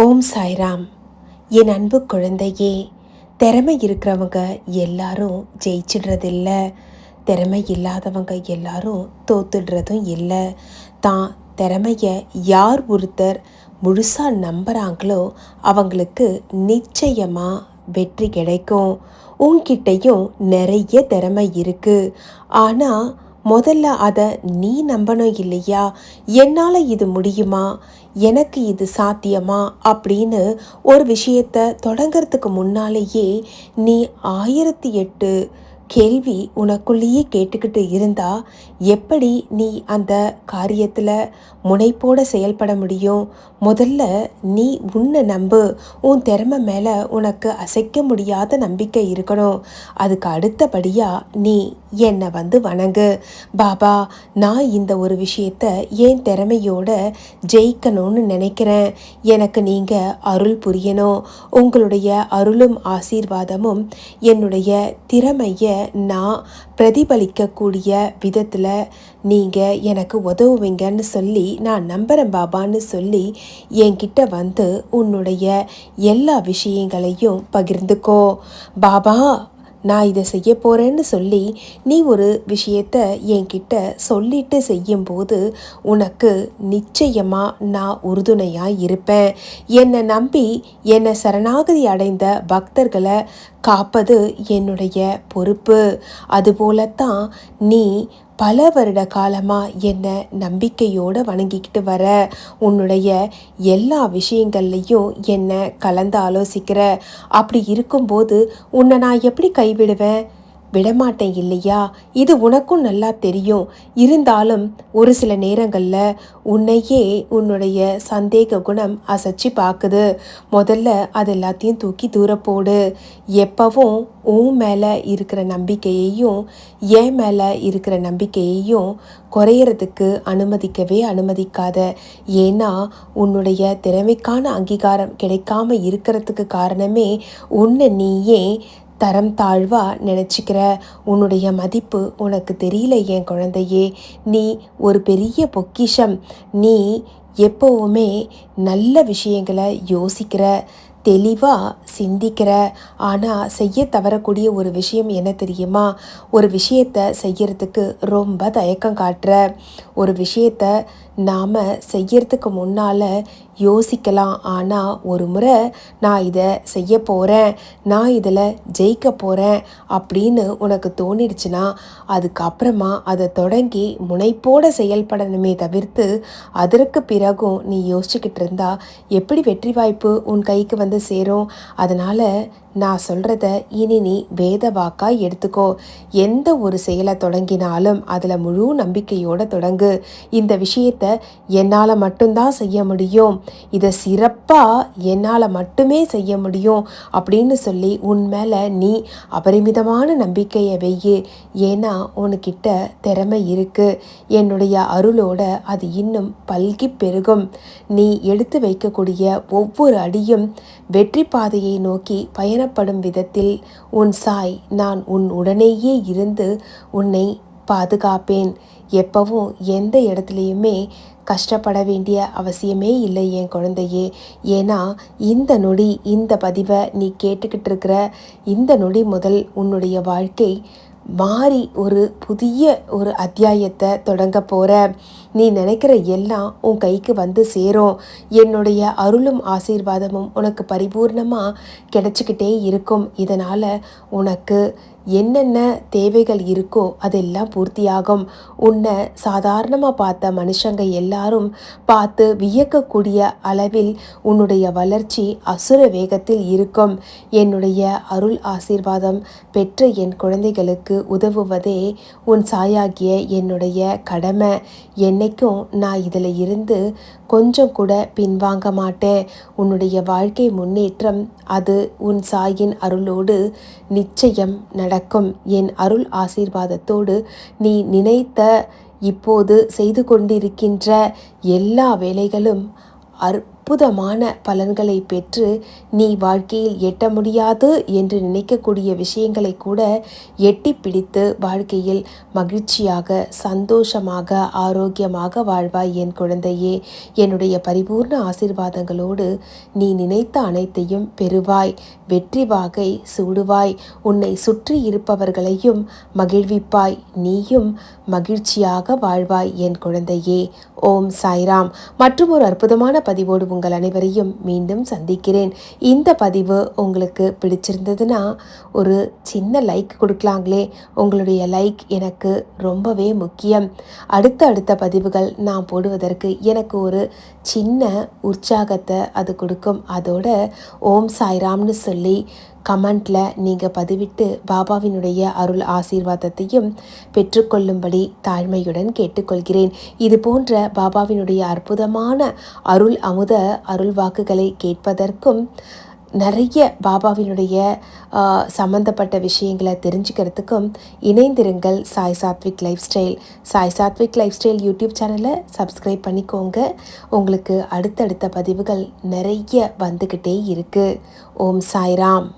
ஓம் சாய்ராம். என் அன்பு குழந்தையே, திறமை இருக்கிறவங்க எல்லாரும் ஜெயிச்சிடுறதில்ல, திறமை இல்லாதவங்க எல்லாரும் தோத்துடுறதும் இல்லை. தான் திறமைய யார் ஒருத்தர் முழுசாக நம்புகிறாங்களோ அவங்களுக்கு நிச்சயமாக வெற்றி கிடைக்கும். உன்கிட்டையும் நிறைய திறமை இருக்குது. ஆனால் முதல்ல அதை நீ நம்பணும் இல்லையா? என்னால் இது முடியுமா, எனக்கு இது சாத்தியமா அப்படின்னு ஒரு விஷயத்தை தொடங்கிறதுக்கு முன்னாலேயே நீ 1008 கேள்வி உனக்குள்ளேயே கேட்டுக்கிட்டு இருந்தா எப்படி நீ அந்த காரியத்தில் முனைப்போட செயல்பட முடியும்? முதல்ல நீ உன்னை நம்பு. உன் திறமை மேலே உனக்கு அசைக்க முடியாத நம்பிக்கை இருக்கணும். அதுக்கு அடுத்தபடியாக நீ என்னை வணங்கு. பாபா, நான் இந்த ஒரு விஷயத்தை என் திறமையோட ஜெயிக்கணும்னு நினைக்கிறேன். எனக்கு நீங்கள் அருள் புரியணும். உங்களுடைய அருளும் ஆசீர்வாதமும் என்னுடைய திறமையை நான் பிரதிபலிக்கக்கூடிய விதத்தில் நீங்கள் எனக்கு உதவுவீங்கன்னு சொல்லி நான் நம்புகிறேன் பாபான்னு சொல்லி என்கிட்ட உன்னுடைய எல்லா விஷயங்களையும் பகிர்ந்துக்கோ. பாபா, நான் இதை செய்ய போகிறேன்னு சொல்லி நீ ஒரு விஷயத்தை என்கிட்ட சொல்லிட்டு செய்யும்போது உனக்கு நிச்சயமாக நான் உறுதுணையாக இருப்பேன். என்னை நம்பி என்னை சரணாகதி அடைந்த பக்தர்களை காப்பது என்னுடைய பொறுப்பு. அதுபோலத்தான் நீ பல வருட காலமாக என்னை நம்பிக்கையோடு வணங்கிக்கிட்டு வர, உன்னுடைய எல்லா விஷயங்கள்லையும் என்னை கலந்து ஆலோசிக்கிற. அப்படி இருக்கும்போது உன்னை நான் எப்படி கைவிடுவேன்? விடமாட்டேன் இல்லையா? இது உனக்கும் நல்லா தெரியும். இருந்தாலும் ஒரு சில நேரங்களில் உன்னையே உன்னுடைய சந்தேக குணம் அசைச்சு பார்க்குது. முதல்ல அது எல்லாத்தையும் தூக்கி தூரப்போடு. எப்பவும் உன் மேலே இருக்கிற நம்பிக்கையையும் என் மேலே இருக்கிற நம்பிக்கையையும் குறையிறதுக்கு அனுமதிக்காத. ஏன்னா உன்னுடைய திறமைக்கான அங்கீகாரம் கிடைக்காம இருக்கிறதுக்கு காரணமே உன்னை நீயே தரம் தாழ்வா நினச்சிக்கிற. உன்னுடைய மதிப்பு உனக்கு தெரியல என் குழந்தையே. நீ ஒரு பெரிய பொக்கிஷம். நீ எப்போவுமே நல்ல விஷயங்களை யோசிக்கிற, தெளிவாக சிந்திக்கிற. ஆனால் செய்ய தவறக்கூடிய ஒரு விஷயம் என்ன தெரியுமா? ஒரு விஷயத்தை செய்யறதுக்கு ரொம்ப தயக்கம் காட்டுற. ஒரு விஷயத்தை நாம் செய்யறதுக்கு முன்னால் யோசிக்கலாம். ஆனால் ஒரு முறை நான் இதை செய்ய போகிறேன், நான் இதில் ஜெயிக்க போகிறேன் அப்படின்னு உனக்கு தோணிடுச்சுன்னா அதுக்கப்புறமா அதை தொடங்கி முனைப்போடு செயல்படணுமே தவிர்த்து அதற்கு பிறகும் நீ யோசிச்சுக்கிட்டு இருந்தா எப்படி வெற்றி வாய்ப்பு உன் கைக்கு சேரும்? அதனால் நான் சொல்கிறத இனி நீ வேத வாக்காக எடுத்துக்கோ. எந்த ஒரு செயலை தொடங்கினாலும் அதில் முழு நம்பிக்கையோடு தொடங்கு. இந்த விஷயத்தை என்னால் மட்டும்தான் செய்ய முடியும், இதை சிறப்பாக என்னால் மட்டுமே செய்ய முடியும் அப்படின்னு சொல்லி உன் மேலே நீ அபரிமிதமான நம்பிக்கையை வெய்யு. ஏன்னா உனக்கிட்ட திறமை இருக்குது. என்னுடைய அருளோட அது இன்னும் பல்கி பெருகும். நீ எடுத்து வைக்கக்கூடிய ஒவ்வொரு அடியும் வெற்றி பாதையை நோக்கி பயணப்படும் விதத்தில் உன் சாய் நான் உன் உடனேயே இருந்து உன்னை பாதுகாப்பேன். எப்பவும் எந்த இடத்துலையுமே கஷ்டப்பட வேண்டிய அவசியமே இல்லை என் குழந்தையே. ஏன்னா இந்த நொடி, இந்த பதிவை நீ கேட்டுக்கிட்டு இருக்கிற இந்த நொடி முதல் உன்னுடைய வாழ்க்கை மாறி ஒரு புதிய ஒரு அத்தியாயத்தை தொடங்க போகிற. நீ நினைக்கிற எல்லாம் உன் கைக்கு சேரும். என்னுடைய அருளும் ஆசீர்வாதமும் உனக்கு பரிபூர்ணமாக கிடைச்சிக்கிட்டே இருக்கும். இதனால் உனக்கு என்னென்ன தேவைகள் இருக்கோ அதெல்லாம் பூர்த்தியாகும். உன்னை சாதாரணமாக பார்த்த மனுஷங்க எல்லாரும் பார்த்து வியக்கக்கூடிய அளவில் உன்னுடைய வளர்ச்சி அசுர வேகத்தில் இருக்கும். என்னுடைய அருள் ஆசீர்வாதம் பெற்ற என் குழந்தைகளுக்கு உதவுவதே உன் சாயாகிய என்னுடைய கடமை. என்னைக்கும் நான் இதில் இருந்து கொஞ்சம் கூட பின்வாங்க மாட்டேன். உன்னுடைய வாழ்க்கை முன்னேற்றம் அது உன் சாயின் அருளோடு நிச்சயம் நடக்கும். என் அருள் ஆசீர்வாதத்தோடு நீ நினைத்த இப்போது செய்து கொண்டிருக்கின்ற எல்லா வேலைகளும் அற்புதமான பலன்களை பெற்று நீ வாழ்க்கையில் எட்ட முடியாது என்று நினைக்கக்கூடிய விஷயங்களை கூட எட்டி பிடித்து வாழ்க்கையில் மகிழ்ச்சியாக சந்தோஷமாக ஆரோக்கியமாக வாழ்வாய் என் குழந்தையே. என்னுடைய பரிபூர்ண ஆசீர்வாதங்களோடு நீ நினைத்த அனைத்தையும் பெறுவாய். வெற்றி வாகை சூடுவாய். உன்னை சுற்றி இருப்பவர்களையும் மகிழ்விப்பாய். நீயும் மகிழ்ச்சியாக வாழ்வாய் என் குழந்தையே. ஓம் சாய்ராம். மற்றும் ஒரு அற்புதமான பதிவோடு உங்கள் அனைவரையும் மீண்டும் சந்திக்கிறேன். இந்த பதிவு உங்களுக்கு பிடிச்சிருந்ததுன்னா ஒரு சின்ன லைக் கொடுக்கலாங்களே. உங்களுடைய லைக் எனக்கு ரொம்பவே முக்கியம். அடுத்த பதிவுகள் நான் போடுவதற்கு எனக்கு ஒரு சின்ன உற்சாகத்தை அது கொடுக்கும். அதோட ஓம் சாய்ராம்னு சொல்லி கமெண்டில் நீங்கள் பதிவிட்டு பாபாவினுடைய அருள் ஆசீர்வாதத்தையும் பெற்றுக்கொள்ளும்படி தாழ்மையுடன் கேட்டுக்கொள்கிறேன். இது போன்ற பாபாவினுடைய அற்புதமான அருள் அமுத அருள் வாக்குகளை கேட்பதற்கும் நிறைய பாபாவினுடைய சம்மந்தப்பட்ட விஷயங்களை தெரிஞ்சுக்கிறதுக்கும் இணைந்திருங்கள் Sai Satwik life style. Sai Satwik life style YouTube சேனலை சப்ஸ்கிரைப் பண்ணிக்கோங்க. உங்களுக்கு அடுத்தடுத்த பதிவுகள் நிறைய வந்துக்கிட்டே இருக்குது. ஓம் சாய்ராம்.